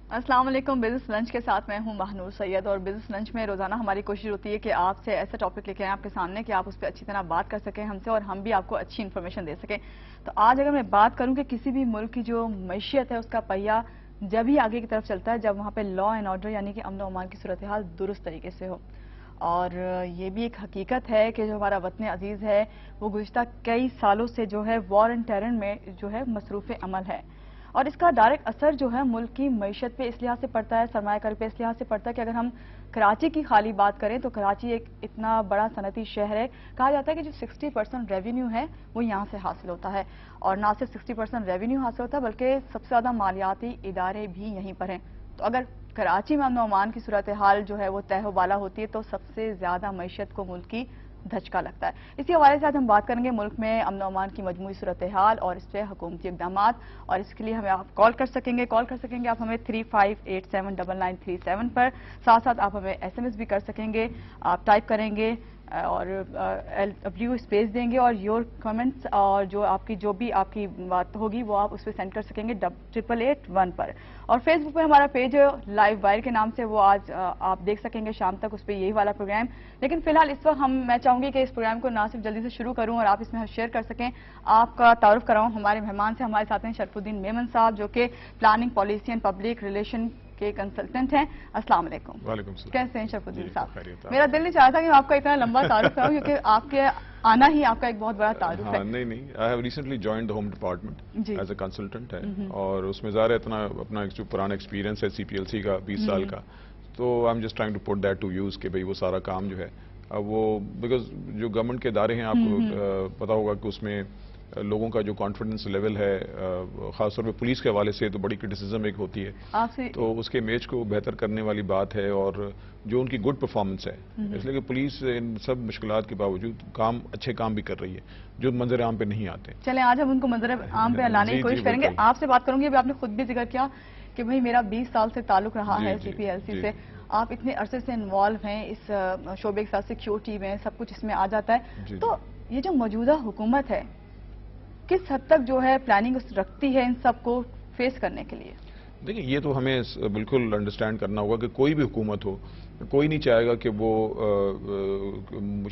السلام علیکم. Business lunch کے ساتھ میں ہوں مہنور سید, اور بزنس لنچ میں روزانہ ہماری کوشش ہوتی ہے کہ آپ سے ایسا ٹاپک لے کے آئیں آپ کے سامنے کہ آپ اس پہ اچھی طرح بات کر سکیں ہم سے, اور ہم بھی آپ کو اچھی انفارمیشن دے سکیں. تو آج اگر میں بات کروں کہ کسی بھی ملک کی جو معیشت ہے اس کا پہیہ جب ہی آگے کی طرف چلتا ہے جب وہاں پہ لا اینڈ آرڈر یعنی کہ امن و امان کی صورتحال درست طریقے سے ہو. اور یہ بھی ایک حقیقت ہے کہ جو ہمارا وطن عزیز ہے وہ گزشتہ کئی سالوں سے جو ہے وار اینڈ ٹیرر میں جو ہے مصروف عمل ہے, اور اس کا ڈائریکٹ اثر جو ہے ملک کی معیشت پہ اس لحاظ سے پڑتا ہے, سرمایہ کاری پہ اس لحاظ سے پڑتا ہے کہ اگر ہم کراچی کی خالی بات کریں تو کراچی ایک اتنا بڑا صنعتی شہر ہے, کہا جاتا ہے کہ جو 60% ریونیو ہے وہ یہاں سے حاصل ہوتا ہے, اور نہ صرف 60% ریونیو حاصل ہوتا ہے بلکہ سب سے زیادہ مالیاتی ادارے بھی یہیں پر ہیں. تو اگر کراچی میں امن و امان کی صورتحال جو ہے وہ تہ و بالا ہوتی ہے تو سب سے زیادہ معیشت کو ملک کی دھچکا لگتا ہے. اسی حوالے سے آج ہم بات کریں گے ملک میں امن و امان کی مجموعی صورتحال اور اس پہ حکومتی اقدامات, اور اس کے لیے ہمیں آپ کال کر سکیں گے آپ ہمیں 35879937 پر, ساتھ ساتھ آپ ہمیں SMS بھی کر سکیں گے, آپ ٹائپ کریں گے اور LW اسپیس دیں گے اور یور کمنٹس, اور جو بھی آپ کی بات ہوگی وہ آپ اس پہ سینڈ کر سکیں گے 8881 پر. اور فیس بک پہ ہمارا پیج لائیو وائر کے نام سے, وہ آج آپ دیکھ سکیں گے شام تک اس پہ یہی والا پروگرام. لیکن فی الحال اس وقت میں چاہوں گی کہ اس پروگرام کو نہ صرف جلدی سے شروع کروں اور آپ اس میں شیئر کر سکیں, آپ کا تعارف کراؤں ہمارے مہمان سے. ہمارے ساتھ ہیں شرف الدین میمن صاحب جو کہ planning policy and public relation کے کنسلٹنٹ ہیں. السلام علیکم. وعلیکم السلام. کیسے ہیں شرف الدین صاحب؟ میرا دل نہیں چاہتا کہ میں آپ کا اتنا لمبا تعارف کراؤں کیونکہ آپ کے آنا ہی آپ کا ایک بہت بڑا تعارف ہے. نہیں, I have recently joined home department as a consultant ہے, اور اس میں ظاہر اتنا اپنا جو پرانا ایکسپیرینس ہے CPLC کا 20 سال کا, تو I am just trying to put that to use کہ بھائی وہ سارا کام جو ہے وہ بیکاز جو گورنمنٹ کے ادارے ہیں آپ کو پتا ہوگا کہ اس میں لوگوں کا جو کانفیڈنس لیول ہے خاص طور پہ پولیس کے حوالے سے تو بڑی کرٹیسزم ایک ہوتی ہے, تو اس کے امیج کو بہتر کرنے والی بات ہے, اور جو ان کی گڈ پرفارمنس ہے, اس لیے کہ پولیس ان سب مشکلات کے باوجود اچھے کام بھی کر رہی ہے جو منظر عام پہ نہیں آتے. چلیں آج ہم ان کو منظر عام پہ لانے کی کوشش کریں گے. آپ سے بات کروں گی, ابھی آپ نے خود بھی ذکر کیا کہ بھئی میرا 20 سال سے تعلق رہا ہے CPLC سے, آپ اتنے عرصے سے انوالو ہیں اس شعبے کے ساتھ, سیکیورٹی میں سب کچھ اس میں آ جاتا ہے. تو یہ جو موجودہ حکومت ہے کس حد تک جو ہے پلاننگ رکھتی ہے ان سب کو فیس کرنے کے لیے؟ دیکھیں یہ تو ہمیں بالکل انڈرسٹینڈ کرنا ہوگا کہ کوئی بھی حکومت ہو, کوئی نہیں چاہے گا کہ وہ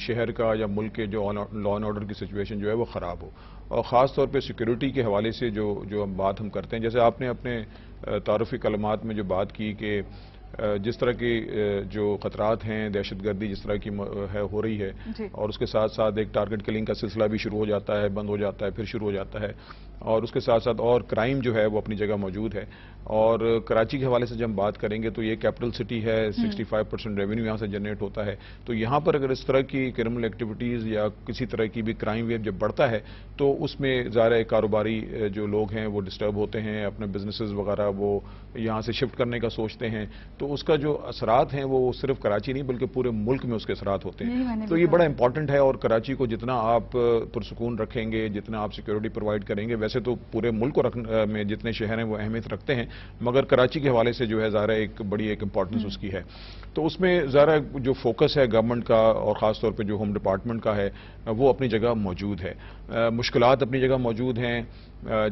شہر کا یا ملک کے جو لا اینڈ آرڈر کی سچویشن جو ہے وہ خراب ہو, اور خاص طور پہ سیکیورٹی کے حوالے سے جو بات ہم کرتے ہیں, جیسے آپ نے اپنے تعارفی کلمات میں جو بات کی کہ جس طرح کی جو خطرات ہیں, دہشت گردی جس طرح کی ہو رہی ہے, اور اس کے ساتھ ساتھ ایک ٹارگٹ کلنگ کا سلسلہ بھی شروع ہو جاتا ہے, بند ہو جاتا ہے, پھر شروع ہو جاتا ہے, اور اس کے ساتھ ساتھ اور کرائم جو ہے وہ اپنی جگہ موجود ہے. اور کراچی کے حوالے سے جب ہم بات کریں گے تو یہ کیپٹل سٹی ہے, 65% ریونیو یہاں سے جنریٹ ہوتا ہے, تو یہاں پر اگر اس طرح کی کرمنل ایکٹیویٹیز یا کسی طرح کی بھی کرائم ویو جب بڑھتا ہے تو اس میں ظاہر کاروباری جو لوگ ہیں وہ ڈسٹرب ہوتے ہیں, اپنے بزنسز وغیرہ وہ یہاں سے شفٹ کرنے کا سوچتے ہیں, تو اس کا جو اثرات ہیں وہ صرف کراچی نہیں بلکہ پورے ملک میں اس کے اثرات ہوتے ہیں. تو یہ بڑا امپورٹنٹ ہے, اور کراچی کو جتنا آپ پرسکون رکھیں گے, جتنا آپ سیکیورٹی پرووائڈ کریں گے, ویسے تو پورے ملک کو میں جتنے شہر ہیں وہ اہمیت رکھتے ہیں, مگر کراچی کے حوالے سے جو ہے ظاہر ایک بڑی امپورٹنس اس کی ہے. تو اس میں ظاہر جو فوکس ہے گورنمنٹ کا اور خاص طور پہ جو ہوم ڈپارٹمنٹ کا ہے وہ اپنی جگہ موجود ہے. مشکلات اپنی جگہ موجود ہیں.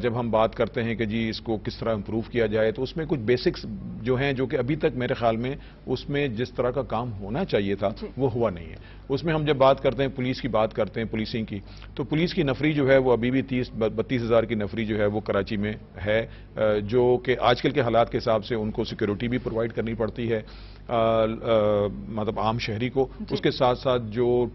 جب ہم بات کرتے ہیں کہ جی اس کو کس طرح امپروو کیا جائے, تو اس میں کچھ بیسکس جو ہیں جو کہ ابھی تک میرے خیال میں اس میں جس طرح کا کام ہونا چاہیے تھا وہ ہوا نہیں ہے. اس میں ہم جب بات کرتے ہیں پولیس کی بات کرتے ہیں, پولیسنگ کی, تو پولیس کی نفری جو ہے وہ ابھی بھی 32 ہزار کی نفری جو ہے وہ کراچی میں ہے, جو کہ آج کل کے حالات کے حساب سے ان کو سیکیورٹی بھی پرووائڈ کرنی پڑتی ہے مطلب عام شہری کو. اس کے ساتھ ساتھ جو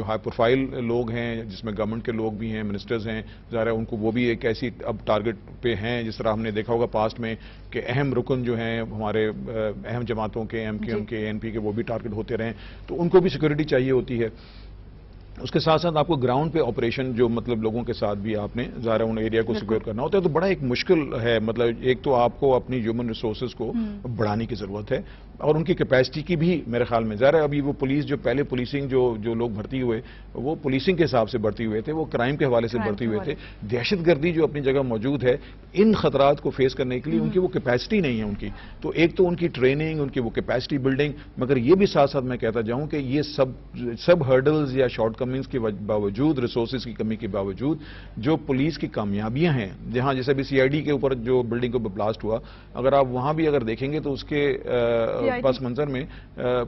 ہائی پروفائل لوگ ہیں جس میں گورنمنٹ کے لوگ بھی ہیں, منسٹرز ہیں, ظاہر ہے ان کو وہ بھی ایک ایسی اب ٹارگٹ پہ ہیں, جس طرح ہم نے دیکھا ہوگا پاسٹ میں کہ اہم رکن جو ہیں ہمارے اہم جماعتوں کے, MQM کے, ANP کے, وہ بھی ٹارگٹ ہوتے رہیں, تو ان کو بھی سیکیورٹی چاہیے ہوتی ہے. اس کے ساتھ ساتھ آپ کو گراؤنڈ پہ آپریشن جو مطلب لوگوں کے ساتھ بھی آپ نے ظاہر ان ایریا کو سیکیور کرنا ہوتا ہے, تو بڑا ایک مشکل ہے. مطلب ایک تو آپ کو اپنی ہیومن ریسورسز کو بڑھانے کی ضرورت ہے, اور ان کی کیپیسٹی کی بھی میرے خیال میں. ظاہر ہے ابھی وہ پولیس جو پہلے پولیسنگ جو لوگ بھرتی ہوئے وہ پولیسنگ کے حساب سے بھرتی ہوئے تھے, وہ کرائم کے حوالے سے بھرتی ہوئے تھے. دہشت گردی جو اپنی جگہ موجود ہے, ان خطرات کو فیس کرنے کے لیے ان کی وہ کیپیسٹی نہیں ہے ان کی. تو ایک تو ان کی ٹریننگ, ان کی وہ کیپیسٹی بلڈنگ, مگر یہ بھی ساتھ ساتھ میں کہتا جاؤں کہ یہ سب ہرڈلز یا شارٹ کمیز کے باوجود، ریسورسز کی کمی کے باوجود جو پولیس کی کامیابیاں ہیں، جہاں جیسے بھی سی آئی ڈی کے اوپر جو بلڈنگ کو بلاسٹ ہوا، اگر آپ وہاں بھی اگر دیکھیں گے تو اس کے پس منظر میں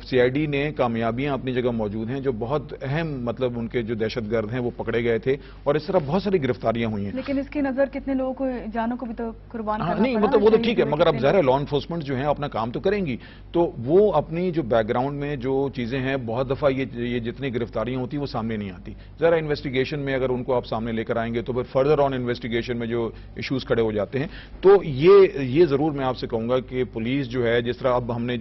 سی آئی ڈی نے کامیابیاں اپنی جگہ موجود ہیں، جو بہت اہم مطلب ان کے جو دہشت گرد ہیں وہ پکڑے گئے تھے، اور اس طرح بہت ساری گرفتاریاں ہوئی ہیں. لیکن اس کی نظر کتنے لوگوں کو جانوں کو بھی تو قربان کرنا نہیں پڑا. مطلب وہ تو ٹھیک ہے، مگر اب ظاہر ہے لا انفورسمنٹ جو ہیں اپنا کام تو کریں گی، تو وہ اپنی جو بیک گراؤنڈ میں جو چیزیں ہیں بہت دفعہ یہ جتنی گرفتاریاں ہوتی ہیں وہ سامنے نہیں آتی. ذرا انویسٹیگیشن میں اگر ان کو آپ سامنے لے کر آئیں گے تو پھر فردر آن انویسٹیگیشن میں جو ایشوز کھڑے ہو جاتے ہیں. تو یہ ضرور میں آپ سے کہوں گا کہ پولیس جو ہے، جس طرح اب ہم نے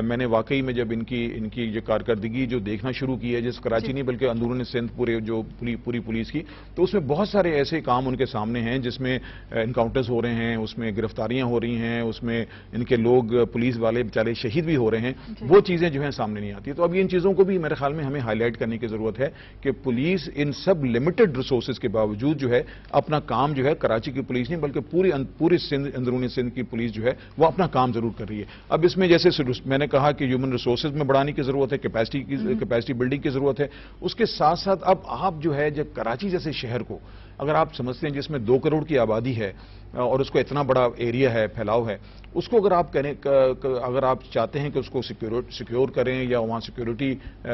میں نے واقعی میں جب ان کی جو کارکردگی جو دیکھنا شروع کی ہے، جس کراچی نہیں بلکہ اندرون سندھ پوری پولیس کی، تو اس میں بہت سارے ایسے کام ان کے سامنے ہیں جس میں انکاؤنٹرز ہو رہے ہیں، اس میں گرفتاریاں ہو رہی ہیں، اس میں ان کے لوگ پولیس والے بیچارے شہید بھی ہو رہے ہیں. وہ چیزیں جو ہیں سامنے نہیں آتی. تو اب ان چیزوں کو بھی میرے خیال میں ہمیں ہائی لائٹ کرنے کی ضرورت ہے کہ پولیس ان سب لمیٹڈ ریسورسز کے باوجود جو ہے اپنا کام جو ہے، کراچی کی پولیس نہیں بلکہ پوری اندرونی سندھ کی پولیس جو ہے وہ اپنا کام ضرور کر رہی ہے. اب اس میں جیسے میں نے کہا کہ ہیومن ریسورسز میں بڑھانے کی ضرورت ہے، کیپیسٹی بلڈنگ کی ضرورت ہے. اس کے ساتھ ساتھ اب آپ جو ہے جب کراچی جیسے شہر کو اگر آپ سمجھتے ہیں جس میں 2 کروڑ کی آبادی ہے اور اس کو اتنا بڑا ایریا ہے، پھیلاؤ ہے، اس کو اگر آپ چاہتے ہیں کہ اس کو سیکیور کریں یا وہاں سیکیورٹی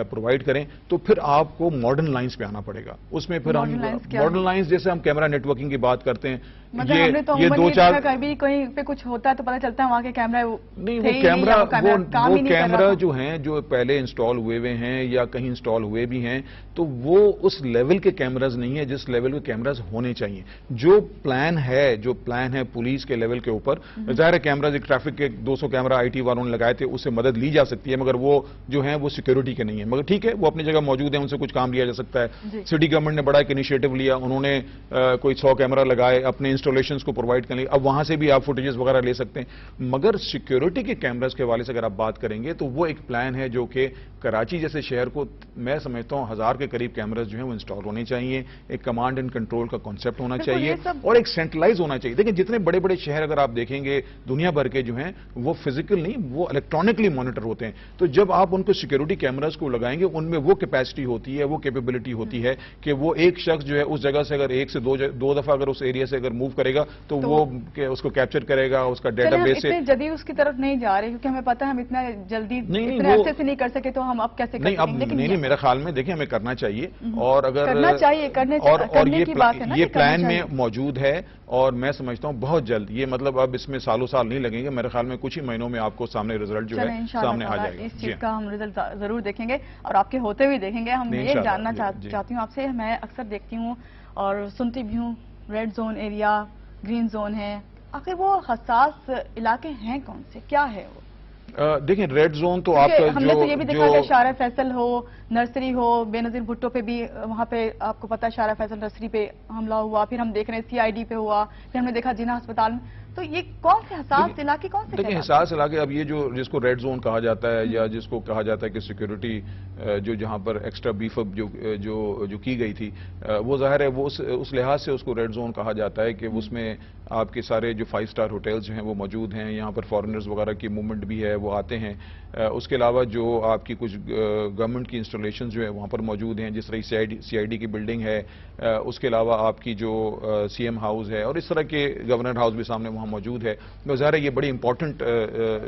پرووائڈ کریں تو پھر آپ کو ماڈرن لائنز پہ آنا پڑے گا. اس میں پھر ہم ماڈرن لائنز جیسے ہم کیمرہ نیٹ ورکنگ کی بات کرتے ہیں، یہ 2-4 کبھی کہیں پہ کچھ ہوتا ہے تو پتہ چلتا ہے وہاں کے کیمرہ نہیں، وہ کیمرہ جو ہیں جو پہلے انسٹال ہوئے ہیں یا کہیں انسٹال ہوئے بھی ہیں تو وہ اس لیول کے کیمراز نہیں ہیں جس لیول کے کیمراز ہونے چاہیے. جو پلان ہے پولیس کے لیول کے اوپر، ظاہر کیمراز ایک ٹریفک کے 200 کیمرہ آئی ٹی والوں نے لگائے تھے، اس سے مدد لی جا سکتی ہے، مگر وہ جو ہیں وہ سیکیورٹی کے نہیں ہیں. مگر ٹھیک ہے، وہ اپنی جگہ موجود ہیں، ان سے کچھ کام لیا جا سکتا ہے. سٹی گورنمنٹ نے بڑا ایک انیشیٹو لیا، انہوں نے کوئی 100 کیمرہ لگائے، اپنے انسٹالیشنز کو پرووائڈ کر لی. اب وہاں سے بھی آپ فوٹیجز وغیرہ لے سکتے ہیں. مگر سیکیورٹی کے کیمراز کے حوالے سے اگر آپ بات کریں گے تو وہ ایک پلان ہے جو کہ کراچی جیسے شہر کو میں سمجھتا ہوں 1000 کے قریب کیمراز جو ہیں وہ انسٹال ہونے چاہیے. ایک کمانڈ اینڈ کنٹرول کا کانسیپٹ ہونا چاہیے اور ایک سینٹرلائز ہونا چاہیے. دیکھیں جتنے بڑے بڑے شہر اگر آپ دیکھیں گے دنیا بھر کے جو ہیں وہ فزیکل نہیں، وہ الیکٹرانکلی مانیٹر ہوتے ہیں. تو جب آپ ان کو سیکیورٹی کیمراز کو لگائیں گے ان میں وہ کیپیسٹی ہوتی ہے، وہ کیپیبلٹی ہوتی ہے کہ وہ ایک شخص جو ہے اس جگہ سے اگر 1 سے 2 دفعہ اگر اس ایریا سے اگر موو کرے گا تو وہ اس کو کیپچر کرے گا، اس کا ڈیٹا بیس سے. جدید اس کی طرف نہیں جا رہے کیونکہ ہمیں پتا ہے ہم اتنا جلدی اتنے عرصے سے نہیں کر سکے تو ہم اب کیسے کریں گے. نہیں میرے خیال میں دیکھیں ہمیں کرنا چاہیے اور اگر اور یہ پلان میں موجود ہے اور میں سمجھتا ہوں بہت جلد یہ مطلب اب اس میں سالوں سال نہیں لگیں گے. میرے خیال میں کچھ ہی مہینوں میں آپ کو سامنے رزلٹ جو ہے سامنے آ جائے گا. اس چیز کا ہم رزلٹ ضرور دیکھیں گے اور آپ کے ہوتے ہوئے دیکھیں گے. ہم یہ جاننا چاہتی ہوں آپ سے، میں اکثر دیکھتی ہوں اور سنتی بھی ہوں red zone area, green zone ہے، آخر وہ حساس علاقے ہیں کون سے، کیا ہے وہ؟ دیکھیں ریڈ زون تو آپ کا ہم نے تو یہ بھی دیکھا کہ شارع فیصل ہو، نرسری ہو، بے نظیر بھٹو پہ بھی وہاں پہ آپ کو پتا شارع فیصل نرسری پہ حملہ ہوا، پھر ہم دیکھ رہے ہیں CID پہ ہوا، پھر ہم نے دیکھا جناح ہسپتال میں. تو یہ کون سے حساس علاقے کون سے؟ دیکھیں حساس علاقے اب یہ جس کو ریڈ زون کہا جاتا ہے یا جس کو کہا جاتا ہے کہ سیکیورٹی جہاں پر ایکسٹرا بیف اپ جو کی گئی تھی وہ ظاہر ہے وہ اس لحاظ سے اس کو ریڈ زون کہا جاتا ہے کہ اس میں آپ کے سارے جو 5 اسٹار ہوٹلز جو ہیں وہ موجود ہیں. یہاں پر فارنرز وغیرہ کی موومنٹ بھی ہے، وہ آتے ہیں. اس کے علاوہ جو آپ کی کچھ گورنمنٹ کی انسٹالیشنز جو ہیں وہاں پر موجود ہیں، جس طرح CID کی بلڈنگ ہے. اس کے علاوہ آپ کی جو CM ہاؤس ہے اور اس طرح کے گورنر ہاؤس بھی سامنے وہاں موجود ہے. ظاہر یہ بڑی امپورٹنٹ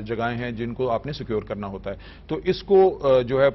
جگہیں ہیں جن کو آپ نے سیکیور کرنا ہوتا ہے. تو اس کو جو ہے